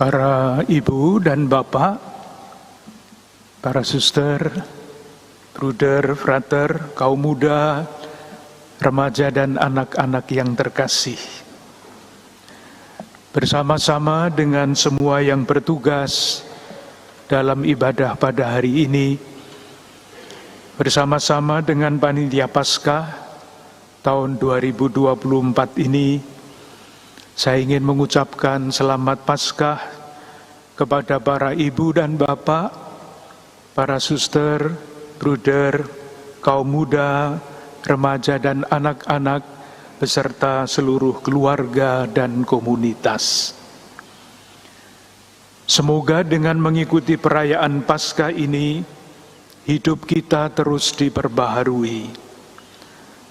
para ibu dan bapak, para suster, bruder, frater, kaum muda, remaja dan anak-anak yang terkasih. Bersama-sama dengan semua yang bertugas dalam ibadah pada hari ini, bersama-sama dengan Panitia Paskah tahun 2024 ini, saya ingin mengucapkan selamat Paskah kepada para ibu dan bapak, para suster, bruder, kaum muda, remaja dan anak-anak, beserta seluruh keluarga dan komunitas. Semoga dengan mengikuti perayaan Paskah ini, hidup kita terus diperbaharui,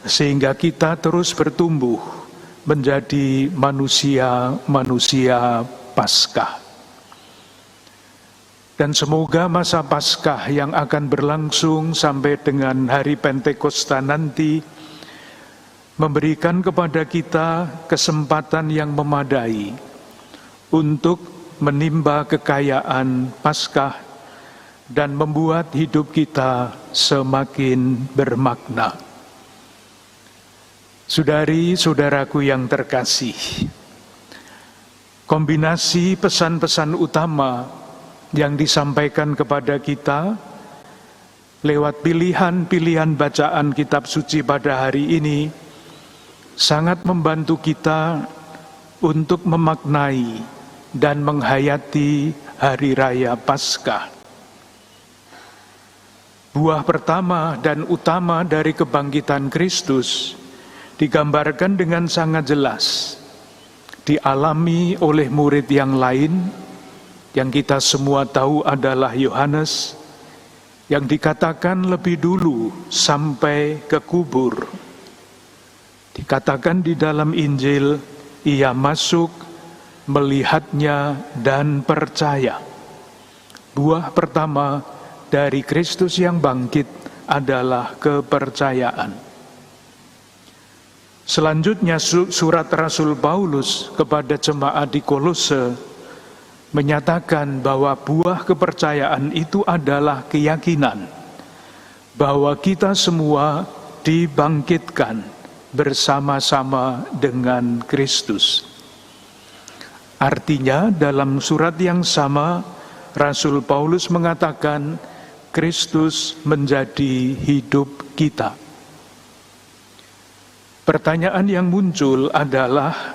sehingga kita terus bertumbuh menjadi manusia-manusia Paskah. Dan semoga masa Paskah yang akan berlangsung sampai dengan hari Pentakosta nanti memberikan kepada kita kesempatan yang memadai untuk menimba kekayaan Paskah dan membuat hidup kita semakin bermakna. Saudari-saudaraku yang terkasih, kombinasi pesan-pesan utama yang disampaikan kepada kita lewat pilihan-pilihan bacaan kitab suci pada hari ini sangat membantu kita untuk memaknai dan menghayati hari raya Paskah. Buah pertama dan utama dari kebangkitan Kristus digambarkan dengan sangat jelas, dialami oleh murid yang lain, yang kita semua tahu adalah Yohanes, yang dikatakan lebih dulu sampai ke kubur. Dikatakan di dalam Injil, ia masuk, melihatnya dan percaya. Buah pertama dari Kristus yang bangkit adalah kepercayaan. Selanjutnya surat Rasul Paulus kepada jemaat di Kolose menyatakan bahwa buah kepercayaan itu adalah keyakinan bahwa kita semua dibangkitkan bersama-sama dengan Kristus. Artinya dalam surat yang sama Rasul Paulus mengatakan Kristus menjadi hidup kita. Pertanyaan yang muncul adalah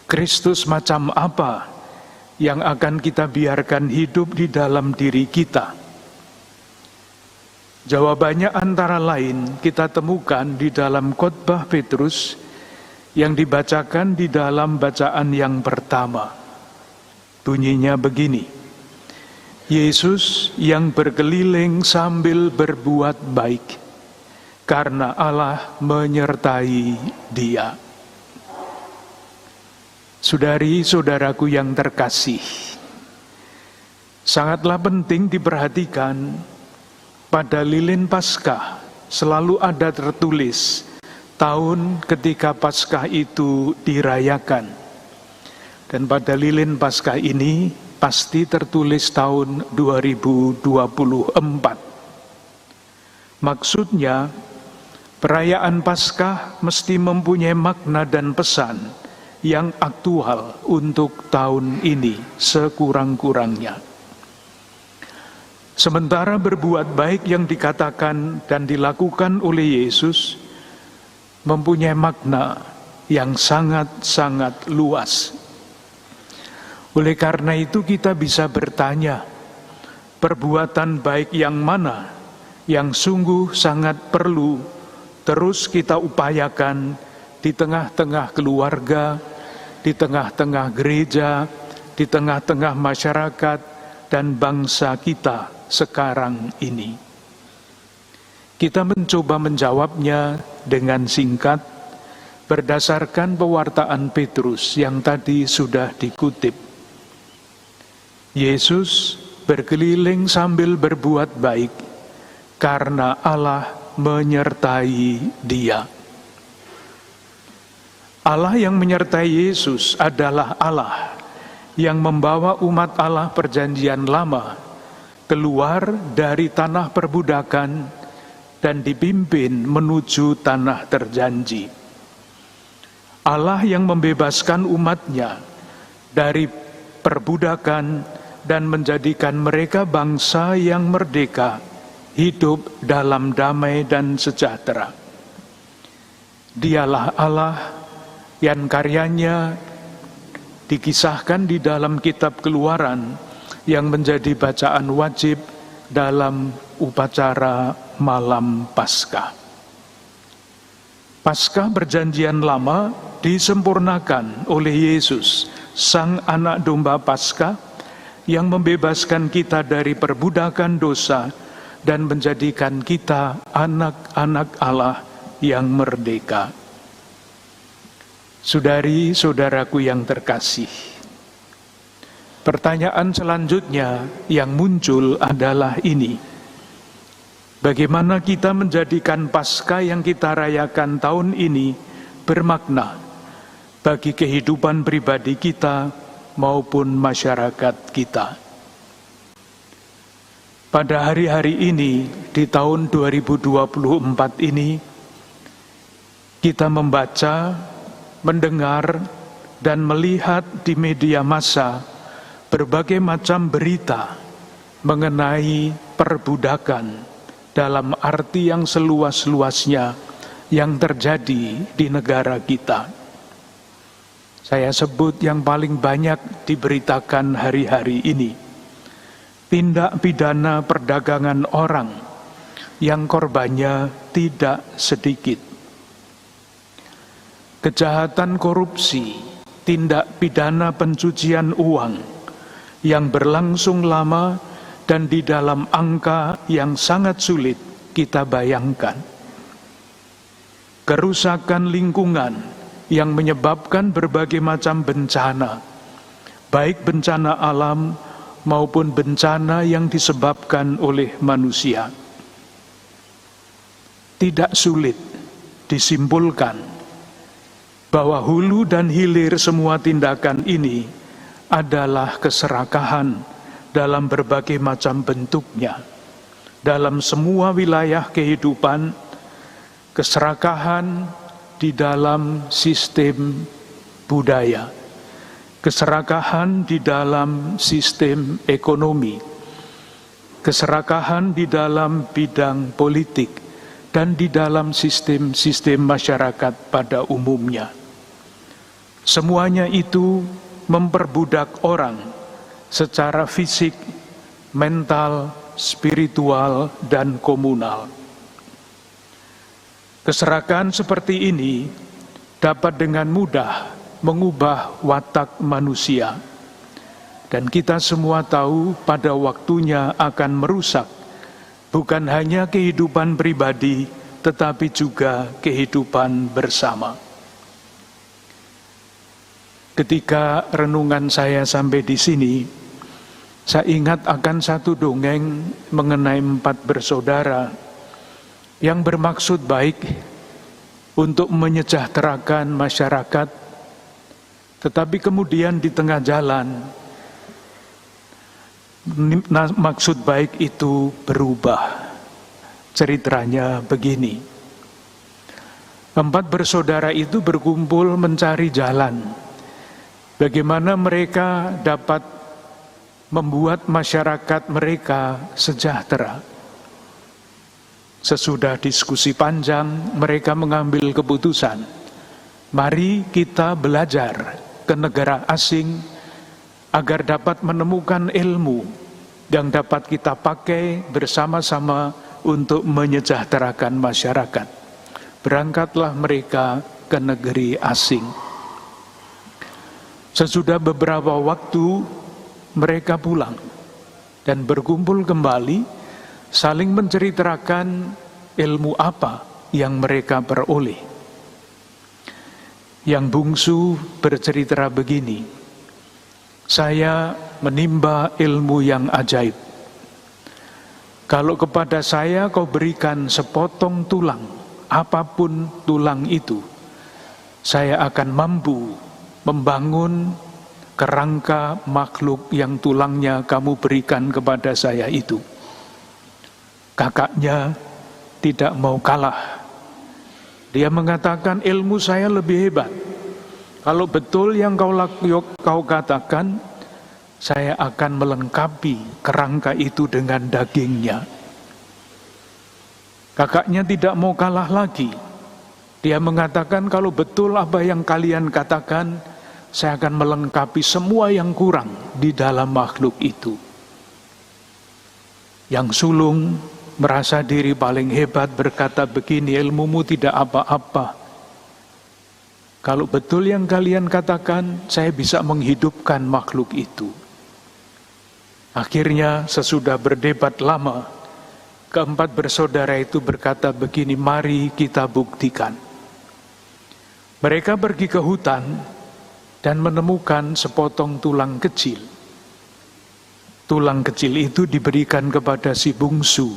Kristus macam apa yang akan kita biarkan hidup di dalam diri kita? Jawabannya antara lain kita temukan di dalam khotbah Petrus yang dibacakan di dalam bacaan yang pertama. Bunyinya begini: Yesus yang berkeliling sambil berbuat baik, karena Allah menyertai dia. Saudari-saudaraku yang terkasih, sangatlah penting diperhatikan pada lilin Paskah selalu ada tertulis tahun ketika Paskah itu dirayakan. Dan pada lilin Paskah ini pasti tertulis tahun 2024. Maksudnya, perayaan Paskah mesti mempunyai makna dan pesan yang aktual untuk tahun ini sekurang-kurangnya. Sementara berbuat baik yang dikatakan dan dilakukan oleh Yesus mempunyai makna yang sangat-sangat luas. Oleh karena itu kita bisa bertanya, perbuatan baik yang mana yang sungguh sangat perlu terus kita upayakan di tengah-tengah keluarga, di tengah-tengah gereja, di tengah-tengah masyarakat dan bangsa kita sekarang ini. Kita mencoba menjawabnya dengan singkat berdasarkan pewartaan Petrus yang tadi sudah dikutip. Yesus berkeliling sambil berbuat baik karena Allah menyertai dia. Allah yang menyertai Yesus adalah Allah yang membawa umat Allah perjanjian lama keluar dari tanah perbudakan dan dipimpin menuju tanah terjanji. Allah yang membebaskan umatnya dari perbudakan dan menjadikan mereka bangsa yang merdeka, hidup dalam damai dan sejahtera. Dialah Allah yang karyanya dikisahkan di dalam kitab Keluaran yang menjadi bacaan wajib dalam upacara malam Paskah. Paskah perjanjian lama disempurnakan oleh Yesus, Sang Anak Domba Paskah, yang membebaskan kita dari perbudakan dosa dan menjadikan kita anak-anak Allah yang merdeka. Saudari-saudaraku yang terkasih, pertanyaan selanjutnya yang muncul adalah ini: bagaimana kita menjadikan Paskah yang kita rayakan tahun ini bermakna bagi kehidupan pribadi kita maupun masyarakat kita? Pada hari-hari ini, di tahun 2024 ini, kita membaca, mendengar, dan melihat di media massa berbagai macam berita mengenai perbudakan dalam arti yang seluas-luasnya yang terjadi di negara kita. Saya sebut yang paling banyak diberitakan hari-hari ini: tindak pidana perdagangan orang yang korbannya tidak sedikit. Kejahatan korupsi, tindak pidana pencucian uang yang berlangsung lama dan di dalam angka yang sangat sulit kita bayangkan. Kerusakan lingkungan yang menyebabkan berbagai macam bencana, baik bencana alam maupun bencana yang disebabkan oleh manusia. Tidak sulit disimpulkan bahwa hulu dan hilir semua tindakan ini adalah keserakahan dalam berbagai macam bentuknya. Dalam semua wilayah kehidupan, keserakahan di dalam sistem budaya, keserakahan di dalam sistem ekonomi, keserakahan di dalam bidang politik, dan di dalam sistem-sistem masyarakat pada umumnya. Semuanya itu memperbudak orang secara fisik, mental, spiritual, dan komunal. Keserakahan seperti ini dapat dengan mudah mengubah watak manusia. Dan kita semua tahu pada waktunya akan merusak bukan hanya kehidupan pribadi, tetapi juga kehidupan bersama. Ketika renungan saya sampai di sini, saya ingat akan satu dongeng mengenai 4 bersaudara yang bermaksud baik untuk menyejahterakan masyarakat, tetapi kemudian di tengah jalan maksud baik itu berubah. Ceritanya begini: 4 bersaudara itu berkumpul mencari jalan bagaimana mereka dapat membuat masyarakat mereka sejahtera. Sesudah diskusi panjang, mereka mengambil keputusan, mari kita belajar ke negara asing agar dapat menemukan ilmu yang dapat kita pakai bersama-sama untuk menyejahterakan masyarakat. Berangkatlah mereka ke negeri asing. Sesudah beberapa waktu mereka pulang dan berkumpul kembali, saling menceritakan ilmu apa yang mereka peroleh. Yang bungsu bercerita begini: saya menimba ilmu yang ajaib. Kalau kepada saya kau berikan sepotong tulang, apapun tulang itu, saya akan mampu membangun kerangka makhluk yang tulangnya kamu berikan kepada saya itu. Kakaknya tidak mau kalah. Dia mengatakan, ilmu saya lebih hebat. Kalau betul yang kau katakan, saya akan melengkapi kerangka itu dengan dagingnya. Kakaknya tidak mau kalah lagi. Dia mengatakan, kalau betul apa yang kalian katakan, saya akan melengkapi semua yang kurang di dalam makhluk itu. Yang sulung merasa diri paling hebat berkata begini, ilmumu tidak apa-apa. Kalau betul yang kalian katakan, saya bisa menghidupkan makhluk itu. Akhirnya sesudah berdebat lama, keempat bersaudara itu berkata begini, mari kita buktikan. Mereka pergi ke hutan dan menemukan sepotong tulang kecil. Tulang kecil itu diberikan kepada si bungsu.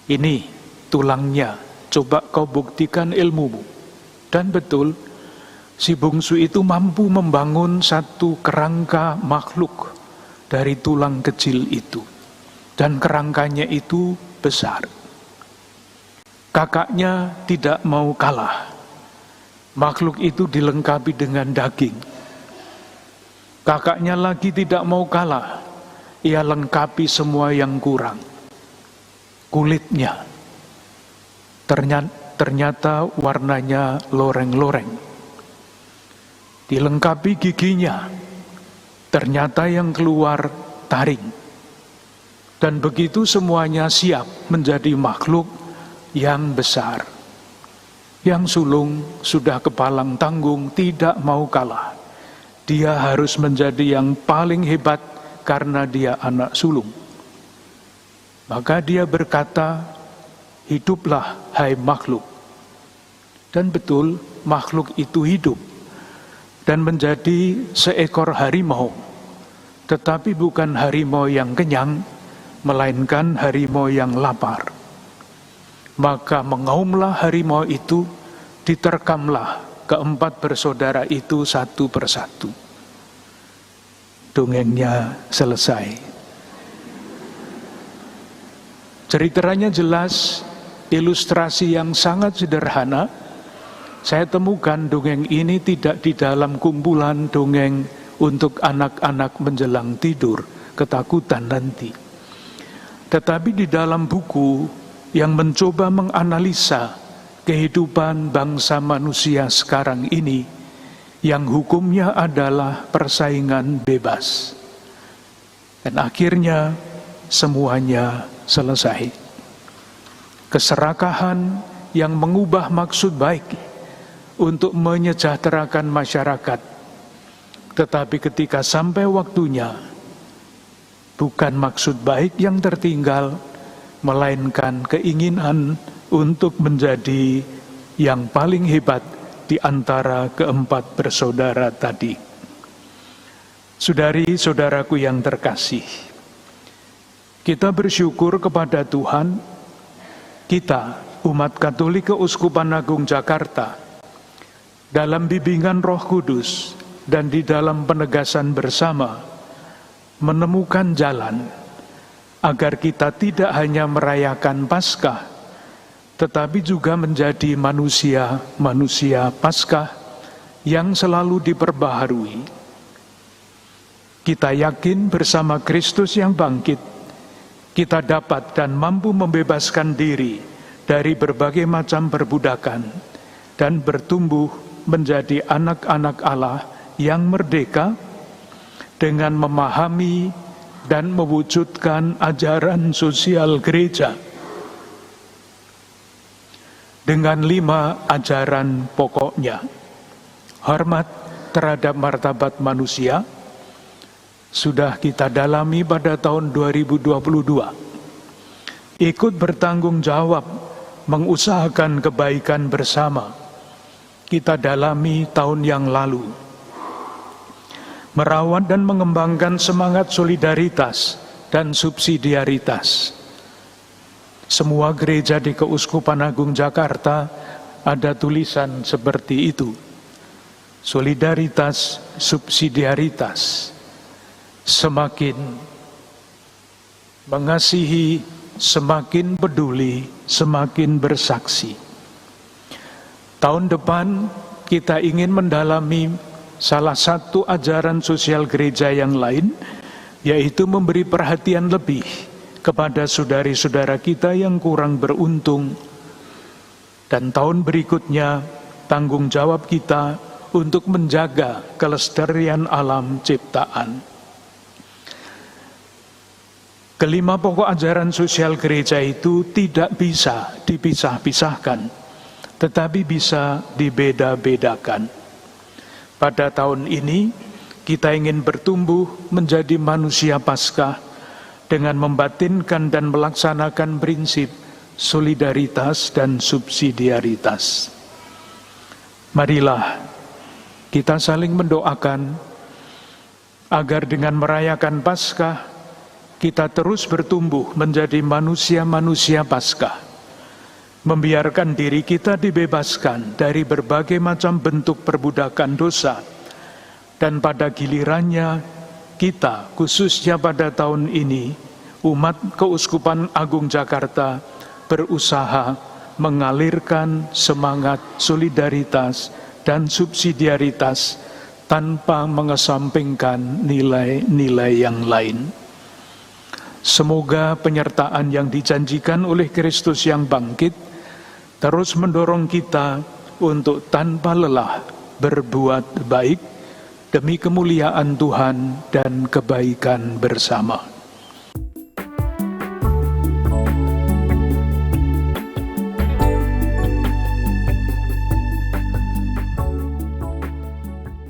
Ini tulangnya, coba kau buktikan ilmumu. Dan betul, si bungsu itu mampu membangun satu kerangka makhluk dari tulang kecil itu. Dan kerangkanya itu besar. Kakaknya tidak mau kalah. Makhluk itu dilengkapi dengan daging. Kakaknya lagi tidak mau kalah. Ia lengkapi semua yang kurang. Kulitnya. Ternyata warnanya loreng-loreng. Dilengkapi giginya. Ternyata yang keluar taring. Dan begitu semuanya siap menjadi makhluk yang besar. Yang sulung sudah kepalang tanggung, tidak mau kalah. Dia harus menjadi yang paling hebat karena dia anak sulung. Maka dia berkata, hiduplah hai makhluk. Dan betul, makhluk itu hidup. Dan menjadi seekor harimau. Tetapi bukan harimau yang kenyang, melainkan harimau yang lapar. Maka mengaumlah harimau itu, diterkamlah keempat bersaudara itu satu persatu. Dongengnya selesai. Ceritanya jelas, ilustrasi yang sangat sederhana. Saya temukan dongeng ini tidak di dalam kumpulan dongeng untuk anak-anak menjelang tidur, ketakutan nanti. Tetapi di dalam buku yang mencoba menganalisa kehidupan bangsa manusia sekarang ini, yang hukumnya adalah persaingan bebas. Dan akhirnya semuanya selesai. Keserakahan yang mengubah maksud baik untuk menyejahterakan masyarakat. Tetapi ketika sampai waktunya, bukan maksud baik yang tertinggal, melainkan keinginan untuk menjadi yang paling hebat di antara keempat bersaudara tadi. Saudari-saudaraku yang terkasih, kita bersyukur kepada Tuhan, kita umat Katolik Keuskupan Agung Jakarta, dalam bimbingan Roh Kudus dan di dalam penegasan bersama, menemukan jalan agar kita tidak hanya merayakan Paskah, tetapi juga menjadi manusia Paskah yang selalu diperbaharui. Kita yakin bersama Kristus yang bangkit, kita dapat dan mampu membebaskan diri dari berbagai macam perbudakan dan bertumbuh menjadi anak-anak Allah yang merdeka dengan memahami dan mewujudkan ajaran sosial gereja dengan 5 ajaran pokoknya. Hormat terhadap martabat manusia sudah kita dalami pada tahun 2022. Ikut bertanggung jawab mengusahakan kebaikan bersama, kita dalami tahun yang lalu. Merawat dan mengembangkan semangat solidaritas dan subsidiaritas. Semua gereja di Keuskupan Agung Jakarta ada tulisan seperti itu. solidaritas, subsidiaritas, semakin mengasihi, semakin peduli, semakin bersaksi. Tahun depan kita ingin mendalami salah satu ajaran sosial gereja yang lain, yaitu memberi perhatian lebih kepada saudari-saudara kita yang kurang beruntung. Dan tahun berikutnya tanggung jawab kita untuk menjaga kelestarian alam ciptaan. Kelima pokok ajaran sosial gereja itu tidak bisa dipisah-pisahkan, tetapi bisa dibeda-bedakan. Pada tahun ini, kita ingin bertumbuh menjadi manusia Paskah dengan membatinkan dan melaksanakan prinsip solidaritas dan subsidiaritas. Marilah kita saling mendoakan agar dengan merayakan Paskah, kita terus bertumbuh menjadi manusia-manusia Paskah, membiarkan diri kita dibebaskan dari berbagai macam bentuk perbudakan dosa, dan pada gilirannya kita, khususnya pada tahun ini, umat Keuskupan Agung Jakarta berusaha mengalirkan semangat solidaritas dan subsidiaritas tanpa mengesampingkan nilai-nilai yang lain. Semoga penyertaan yang dijanjikan oleh Kristus yang bangkit terus mendorong kita untuk tanpa lelah berbuat baik demi kemuliaan Tuhan dan kebaikan bersama.